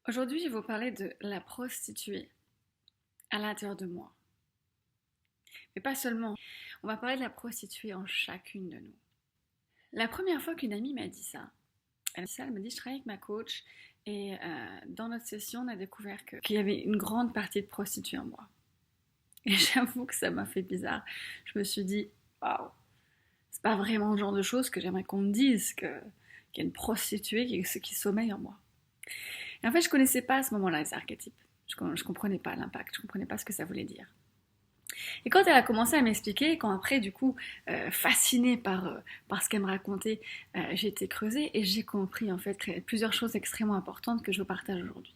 Aujourd'hui, je vais vous parler de la prostituée à l'intérieur de moi. Mais pas seulement. On va parler de la prostituée en chacune de nous. La première fois qu'une amie m'a dit ça, elle m'a dit, je travaille avec ma coach et dans notre session, on a découvert qu'il y avait une grande partie de prostituée en moi. Et j'avoue que ça m'a fait bizarre. Je me suis dit, waouh, c'est pas vraiment le genre de choses que j'aimerais qu'on me dise, qu'il y a une prostituée qui sommeille en moi. Et en fait, je connaissais pas à ce moment-là les archétypes. Je comprenais pas l'impact, je comprenais pas ce que ça voulait dire. Et quand elle a commencé à m'expliquer, quand après, du coup, fascinée par ce qu'elle me racontait, j'ai été creusée et j'ai compris en fait plusieurs choses extrêmement importantes que je vous partage aujourd'hui.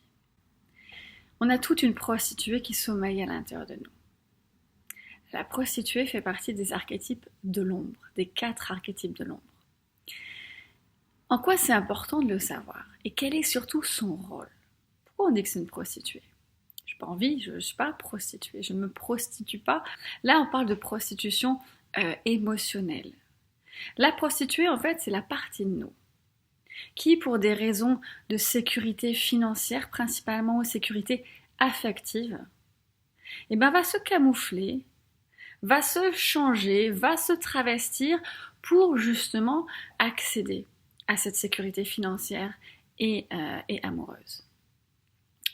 On a toute une prostituée qui sommeille à l'intérieur de nous. La prostituée fait partie des archétypes de l'ombre, des 4 archétypes de l'ombre. En quoi c'est important de le savoir? Et quel est surtout son rôle? Pourquoi on dit que c'est une prostituée? Je n'ai pas envie, je ne suis pas prostituée, je ne me prostitue pas. Là, on parle de prostitution émotionnelle. La prostituée, en fait, c'est la partie de nous qui, pour des raisons de sécurité financière, principalement ou sécurité affective, eh ben, va se camoufler, va se changer, va se travestir pour justement accéder à cette sécurité financière et amoureuse,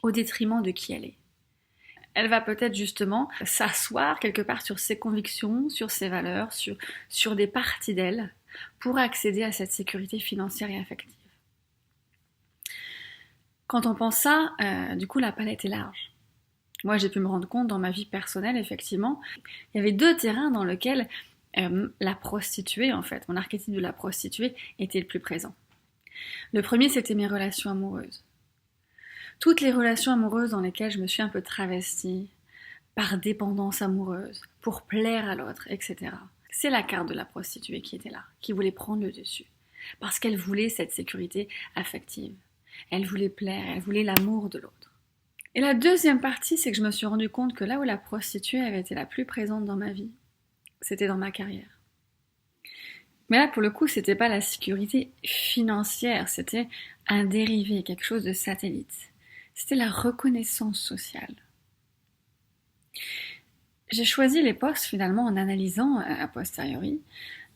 au détriment de qui elle est. Elle va peut-être justement s'asseoir quelque part sur ses convictions, sur ses valeurs, sur des parties d'elle, pour accéder à cette sécurité financière et affective. Quand on pense ça, du coup la palette est large. Moi j'ai pu me rendre compte dans ma vie personnelle, effectivement, il y avait 2 terrains dans lesquels la prostituée, en fait, mon archétype de la prostituée était le plus présent. Le premier, c'était mes relations amoureuses. Toutes les relations amoureuses dans lesquelles je me suis un peu travestie par dépendance amoureuse, pour plaire à l'autre, etc. C'est la carte de la prostituée qui était là, qui voulait prendre le dessus. Parce qu'elle voulait cette sécurité affective. Elle voulait plaire, elle voulait l'amour de l'autre. Et la deuxième partie, c'est que je me suis rendu compte que là où la prostituée avait été la plus présente dans ma vie, c'était dans ma carrière. Mais là, pour le coup, c'était pas la sécurité financière, c'était un dérivé, quelque chose de satellite. C'était la reconnaissance sociale. J'ai choisi les postes finalement en analysant a posteriori.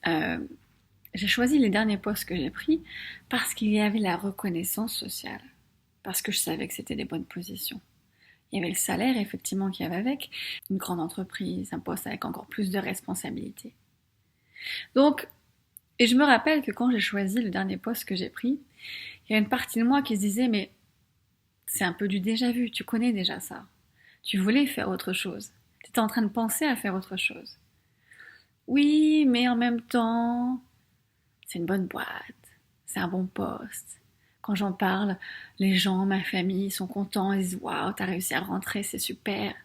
J'ai choisi les derniers postes que j'ai pris parce qu'il y avait la reconnaissance sociale, parce que je savais que c'était des bonnes positions. Il y avait le salaire effectivement qu'il y avait avec, une grande entreprise, un poste avec encore plus de responsabilités. Donc, et je me rappelle que quand j'ai choisi le dernier poste que j'ai pris, il y a une partie de moi qui se disait mais c'est un peu du déjà vu, tu connais déjà ça. Tu voulais faire autre chose. Tu étais en train de penser à faire autre chose. Oui, mais en même temps, c'est une bonne boîte, c'est un bon poste. Quand j'en parle, les gens, ma famille sont contents, ils disent waouh, t'as réussi à rentrer, c'est super.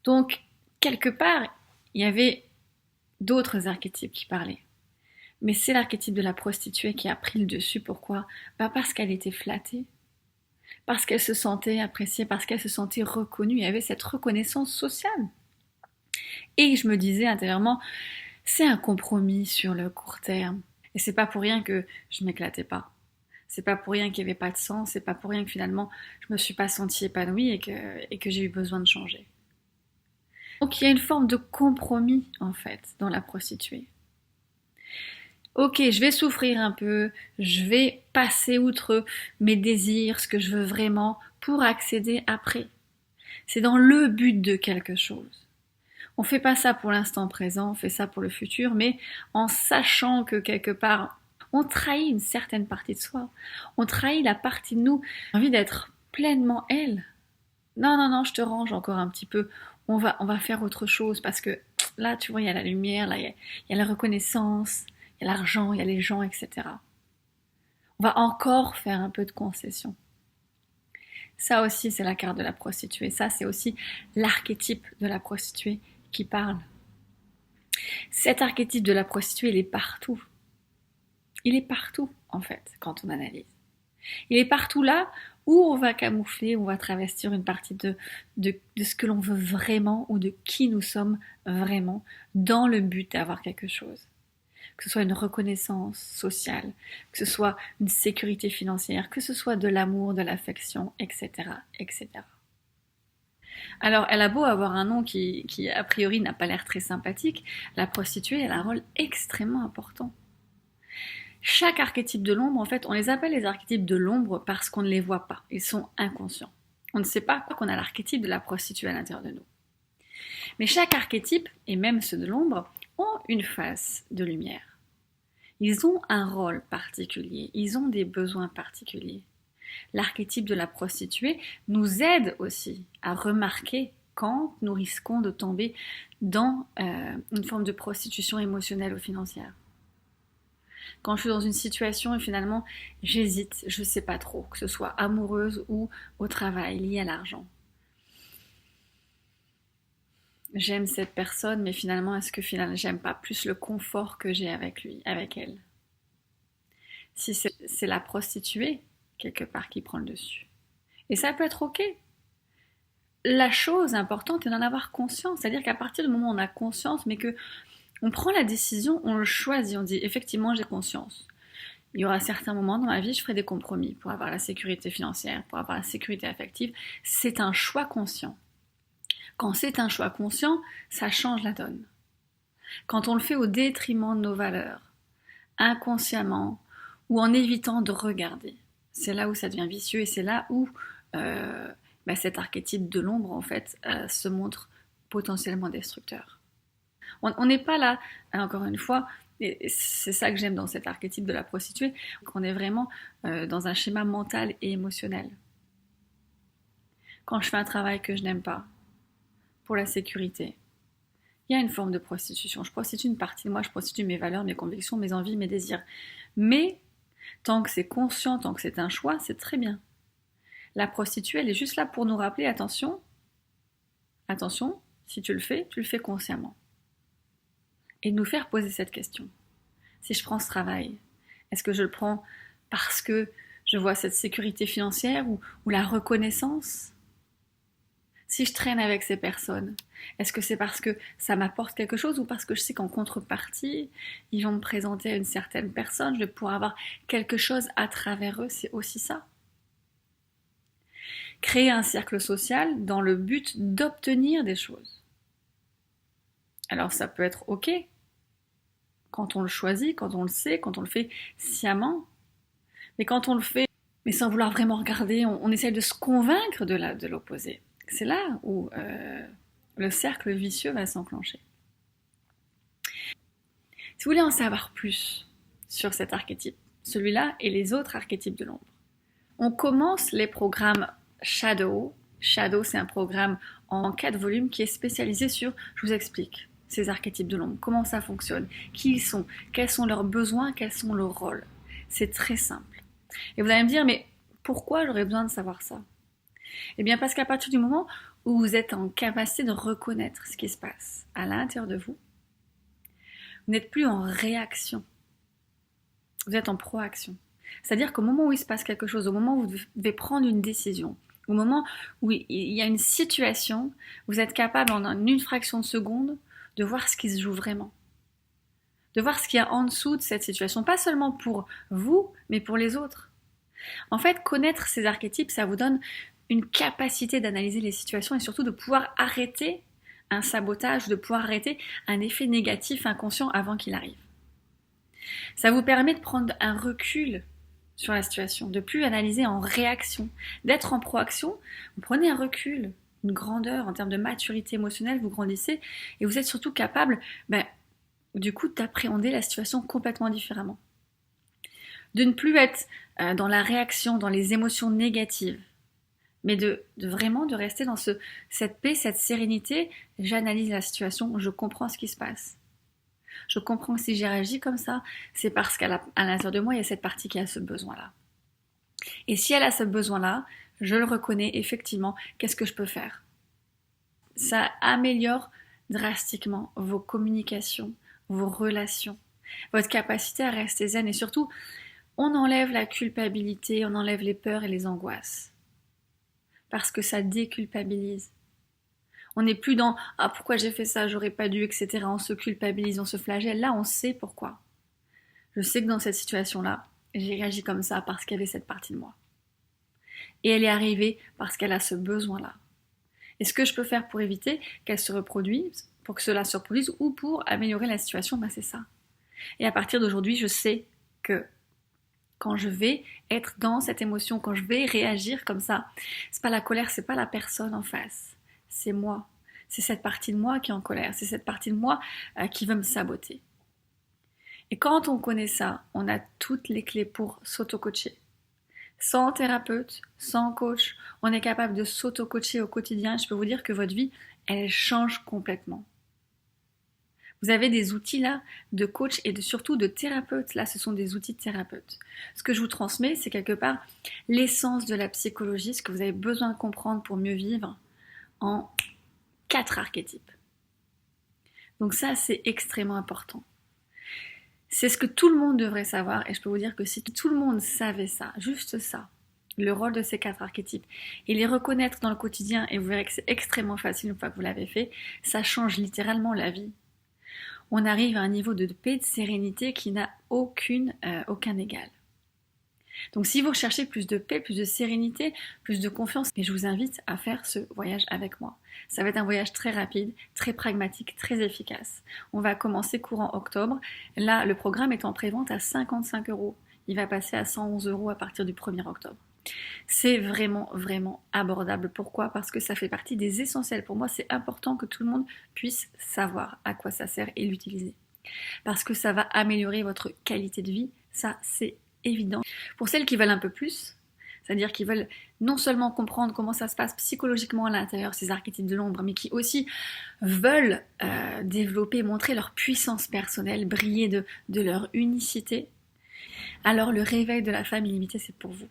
Donc, quelque part, il y avait d'autres archétypes qui parlaient. Mais c'est l'archétype de la prostituée qui a pris le dessus. Pourquoi? Parce qu'elle était flattée, parce qu'elle se sentait appréciée, parce qu'elle se sentait reconnue. Il y avait cette reconnaissance sociale. Et je me disais intérieurement, c'est un compromis sur le court terme. Et c'est pas pour rien que je m'éclatais pas. C'est pas pour rien qu'il n'y avait pas de sens. C'est pas pour rien que finalement je me suis pas sentie épanouie et que j'ai eu besoin de changer. Donc il y a une forme de compromis en fait dans la prostituée. Ok, je vais souffrir un peu, je vais passer outre mes désirs, ce que je veux vraiment, pour accéder après. C'est dans le but de quelque chose. On fait pas ça pour l'instant présent, on fait ça pour le futur, mais en sachant que quelque part, on trahit une certaine partie de soi. On trahit la partie de nous, envie d'être pleinement elle. Non, non, non, je te range encore un petit peu. On va faire autre chose parce que là, tu vois, il y a la lumière, là, il y a la reconnaissance, il y a l'argent, il y a les gens, etc. On va encore faire un peu de concession. Ça aussi, c'est la carte de la prostituée. Ça, c'est aussi l'archétype de la prostituée qui parle. Cet archétype de la prostituée, il est partout. Il est partout, en fait, quand on analyse. Il est partout là où on va camoufler, où on va travestir une partie de ce que l'on veut vraiment ou de qui nous sommes vraiment dans le but d'avoir quelque chose. que ce soit une reconnaissance sociale, que ce soit une sécurité financière, que ce soit de l'amour, de l'affection, etc., etc. Alors, elle a beau avoir un nom qui a priori n'a pas l'air très sympathique, la prostituée, elle a un rôle extrêmement important. Chaque archétype de l'ombre, en fait, on les appelle les archétypes de l'ombre parce qu'on ne les voit pas, ils sont inconscients. On ne sait pas qu'on a l'archétype de la prostituée à l'intérieur de nous. Mais chaque archétype, et même ceux de l'ombre, ont une face de lumière. Ils ont un rôle particulier, ils ont des besoins particuliers. L'archétype de la prostituée nous aide aussi à remarquer quand nous risquons de tomber dans une forme de prostitution émotionnelle ou financière. Quand je suis dans une situation et finalement j'hésite, je ne sais pas trop, que ce soit amoureuse ou au travail, lié à l'argent. J'aime cette personne, mais finalement, est-ce que finalement j'aime pas plus le confort que j'ai avec lui, avec elle? Si c'est la prostituée, quelque part, qui prend le dessus. Et ça peut être ok. La chose importante est d'en avoir conscience. C'est-à-dire qu'à partir du moment où on a conscience, mais que on prend la décision, on le choisit, on dit effectivement j'ai conscience. Il y aura certains moments dans ma vie, je ferai des compromis pour avoir la sécurité financière, pour avoir la sécurité affective. C'est un choix conscient. Quand c'est un choix conscient, ça change la donne. Quand on le fait au détriment de nos valeurs, inconsciemment ou en évitant de regarder, c'est là où ça devient vicieux et c'est là où cet archétype de l'ombre en fait se montre potentiellement destructeur. On n'est pas là, encore une fois, et c'est ça que j'aime dans cet archétype de la prostituée, qu'on est vraiment dans un schéma mental et émotionnel. Quand je fais un travail que je n'aime pas, pour la sécurité, il y a une forme de prostitution. Je prostitue une partie de moi, je prostitue mes valeurs, mes convictions, mes envies, mes désirs. Mais tant que c'est conscient, tant que c'est un choix, c'est très bien. La prostituée, elle est juste là pour nous rappeler, attention, si tu le fais consciemment. Et de nous faire poser cette question. Si je prends ce travail, est-ce que je le prends parce que je vois cette sécurité financière ou la reconnaissance? Si je traîne avec ces personnes, est-ce que c'est parce que ça m'apporte quelque chose ou parce que je sais qu'en contrepartie, ils vont me présenter à une certaine personne, je vais pouvoir avoir quelque chose à travers eux, c'est aussi ça. Créer un cercle social dans le but d'obtenir des choses. Alors ça peut être ok, quand on le choisit, quand on le sait, quand on le fait sciemment, mais quand on le fait, mais sans vouloir vraiment regarder, on essaie de se convaincre de l'opposé. C'est là où le cercle vicieux va s'enclencher. Si vous voulez en savoir plus sur cet archétype, celui-là et les autres archétypes de l'ombre, on commence les programmes Shadow. Shadow, c'est un programme en 4 volumes qui est spécialisé sur, je vous explique, ces archétypes de l'ombre, comment ça fonctionne, qui ils sont, quels sont leurs besoins, quels sont leurs rôles. C'est très simple. Et vous allez me dire, mais pourquoi j'aurais besoin de savoir ça? Eh bien parce qu'à partir du moment où vous êtes en capacité de reconnaître ce qui se passe à l'intérieur de vous, vous n'êtes plus en réaction, vous êtes en proaction. C'est-à-dire qu'au moment où il se passe quelque chose, au moment où vous devez prendre une décision, au moment où il y a une situation, vous êtes capable en une fraction de seconde de voir ce qui se joue vraiment. De voir ce qu'il y a en dessous de cette situation, pas seulement pour vous, mais pour les autres. En fait, connaître ces archétypes, ça vous donne une capacité d'analyser les situations et surtout de pouvoir arrêter un sabotage, de pouvoir arrêter un effet négatif inconscient avant qu'il arrive. Ça vous permet de prendre un recul sur la situation, de plus analyser en réaction, d'être en proaction. Vous prenez un recul, une grandeur en termes de maturité émotionnelle, vous grandissez et vous êtes surtout capable, du coup, d'appréhender la situation complètement différemment. De ne plus être dans la réaction, dans les émotions négatives, mais de vraiment de rester dans cette paix, cette sérénité. J'analyse la situation, je comprends ce qui se passe. Je comprends que si j'ai réagi comme ça, c'est parce qu'à l'intérieur de moi, il y a cette partie qui a ce besoin-là. Et si elle a ce besoin-là, je le reconnais effectivement, qu'est-ce que je peux faire? Ça améliore drastiquement vos communications, vos relations, votre capacité à rester zen et surtout, on enlève la culpabilité, on enlève les peurs et les angoisses. Parce que ça déculpabilise. On n'est plus dans « Ah, pourquoi j'ai fait ça, j'aurais pas dû, etc. » On se culpabilise, on se flagelle. Là, on sait pourquoi. Je sais que dans cette situation-là, j'ai réagi comme ça parce qu'il y avait cette partie de moi. Et elle est arrivée parce qu'elle a ce besoin-là. Et ce que je peux faire pour éviter qu'elle se reproduise, pour que cela se reproduise ou pour améliorer la situation, ben c'est ça. Et à partir d'aujourd'hui, je sais que quand je vais être dans cette émotion, quand je vais réagir comme ça, c'est pas la colère, c'est pas la personne en face, c'est moi. C'est cette partie de moi qui est en colère, c'est cette partie de moi qui veut me saboter. Et quand on connaît ça, on a toutes les clés pour s'auto-coacher. Sans thérapeute, sans coach, on est capable de s'auto-coacher au quotidien. Je peux vous dire que votre vie, elle change complètement. Vous avez des outils là de coach et surtout de thérapeute. Là, ce sont des outils de thérapeute. Ce que je vous transmets, c'est quelque part l'essence de la psychologie, ce que vous avez besoin de comprendre pour mieux vivre en 4 archétypes. Donc ça, c'est extrêmement important. C'est ce que tout le monde devrait savoir et je peux vous dire que si tout le monde savait ça, juste ça, le rôle de ces 4 archétypes et les reconnaître dans le quotidien, et vous verrez que c'est extrêmement facile une fois que vous l'avez fait, ça change littéralement la vie. On arrive à un niveau de paix, de sérénité qui n'a aucun égal. Donc si vous recherchez plus de paix, plus de sérénité, plus de confiance, je vous invite à faire ce voyage avec moi. Ça va être un voyage très rapide, très pragmatique, très efficace. On va commencer courant octobre. Là, le programme est en prévente à 55 €. Il va passer à 111 € à partir du 1er octobre. C'est vraiment, vraiment abordable. Pourquoi ? Parce que ça fait partie des essentiels. Pour moi, c'est important que tout le monde puisse savoir à quoi ça sert et l'utiliser. Parce que ça va améliorer votre qualité de vie. Ça, c'est évident. Pour celles qui veulent un peu plus, c'est-à-dire qui veulent non seulement comprendre comment ça se passe psychologiquement à l'intérieur, ces archétypes de l'ombre, mais qui aussi veulent développer, montrer leur puissance personnelle, briller de leur unicité, alors le réveil de la femme illimitée, c'est pour vous.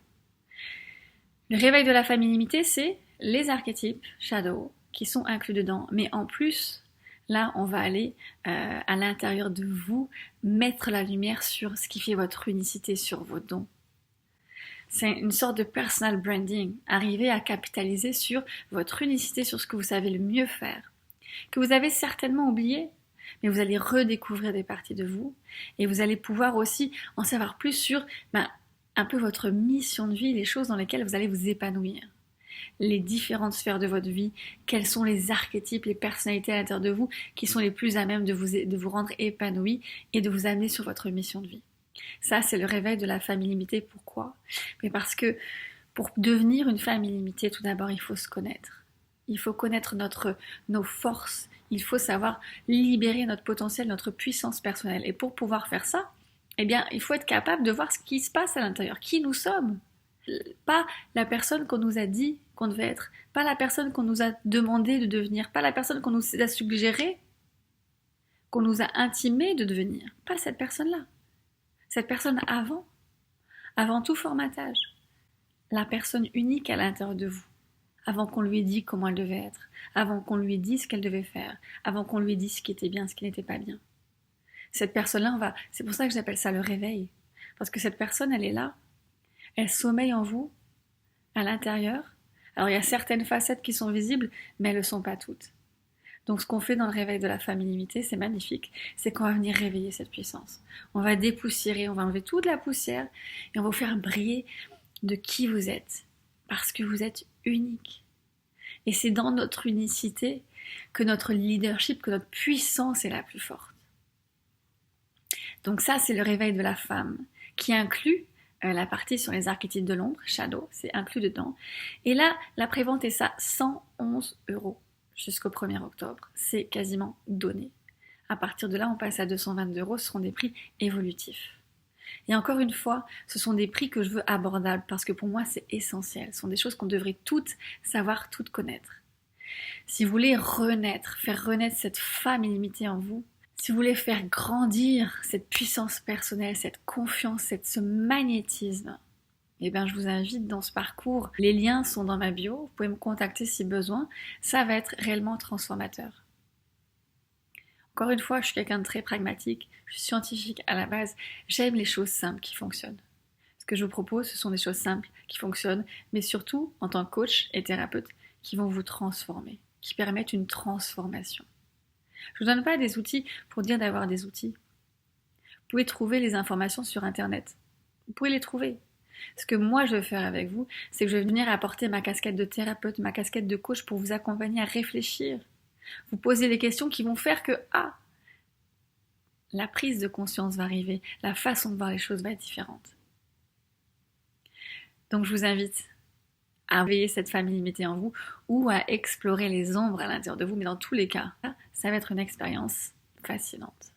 Le réveil de la femme illimitée, c'est les archétypes shadow qui sont inclus dedans, mais en plus, là, on va aller à l'intérieur de vous, mettre la lumière sur ce qui fait votre unicité, sur vos dons. C'est une sorte de personal branding, arriver à capitaliser sur votre unicité, sur ce que vous savez le mieux faire, que vous avez certainement oublié, mais vous allez redécouvrir des parties de vous, et vous allez pouvoir aussi en savoir plus sur un peu votre mission de vie, les choses dans lesquelles vous allez vous épanouir. Les différentes sphères de votre vie, quels sont les archétypes, les personnalités à l'intérieur de vous qui sont les plus à même de vous rendre épanoui et de vous amener sur votre mission de vie. Ça, c'est le réveil de la femme illimitée. Pourquoi ? Mais parce que pour devenir une femme illimitée, tout d'abord, il faut se connaître. Il faut connaître nos forces. Il faut savoir libérer notre potentiel, notre puissance personnelle. Et pour pouvoir faire ça, eh bien, il faut être capable de voir ce qui se passe à l'intérieur, qui nous sommes. Pas la personne qu'on nous a dit qu'on devait être, pas la personne qu'on nous a demandé de devenir, pas la personne qu'on nous a suggéré, qu'on nous a intimé de devenir. Pas cette personne-là. Cette personne avant tout formatage. La personne unique à l'intérieur de vous. Avant qu'on lui ait dit comment elle devait être, avant qu'on lui ait dit ce qu'elle devait faire, avant qu'on lui ait dit ce qui était bien, ce qui n'était pas bien. Cette personne-là, c'est pour ça que j'appelle ça le réveil. Parce que cette personne, elle est là, elle sommeille en vous, à l'intérieur. Alors il y a certaines facettes qui sont visibles, mais elles ne le sont pas toutes. Donc ce qu'on fait dans le réveil de la femme illimitée, c'est magnifique, c'est qu'on va venir réveiller cette puissance. On va dépoussiérer, on va enlever toute la poussière et on va vous faire briller de qui vous êtes. Parce que vous êtes unique. Et c'est dans notre unicité que notre leadership, que notre puissance est la plus forte. Donc ça, c'est le réveil de la femme, qui inclut la partie sur les archétypes de l'ombre, shadow, c'est inclus dedans. Et là, la prévente est à 111 € jusqu'au 1er octobre. C'est quasiment donné. À partir de là, on passe à 222 €, ce seront des prix évolutifs. Et encore une fois, ce sont des prix que je veux abordables, parce que pour moi, c'est essentiel. Ce sont des choses qu'on devrait toutes savoir, toutes connaître. Si vous voulez faire renaître cette femme illimitée en vous, si vous voulez faire grandir cette puissance personnelle, cette confiance, ce magnétisme, eh bien, je vous invite dans ce parcours. Les liens sont dans ma bio, vous pouvez me contacter si besoin. Ça va être réellement transformateur. Encore une fois, je suis quelqu'un de très pragmatique, je suis scientifique à la base, j'aime les choses simples qui fonctionnent. Ce que je vous propose, ce sont des choses simples qui fonctionnent, mais surtout, en tant que coach et thérapeute, qui vont vous transformer, qui permettent une transformation. Je ne vous donne pas des outils pour dire d'avoir des outils. pouvez trouver les informations sur Internet. Vous pouvez les trouver. Ce que moi je vais faire avec vous, c'est que je vais venir apporter ma casquette de thérapeute, ma casquette de coach pour vous accompagner à réfléchir. Vous poser les questions qui vont faire que, la prise de conscience va arriver, la façon de voir les choses va être différente. Donc je vous invite à réveiller cette famille limitée en vous ou à explorer les ombres à l'intérieur de vous, mais dans tous les cas, ça va être une expérience fascinante.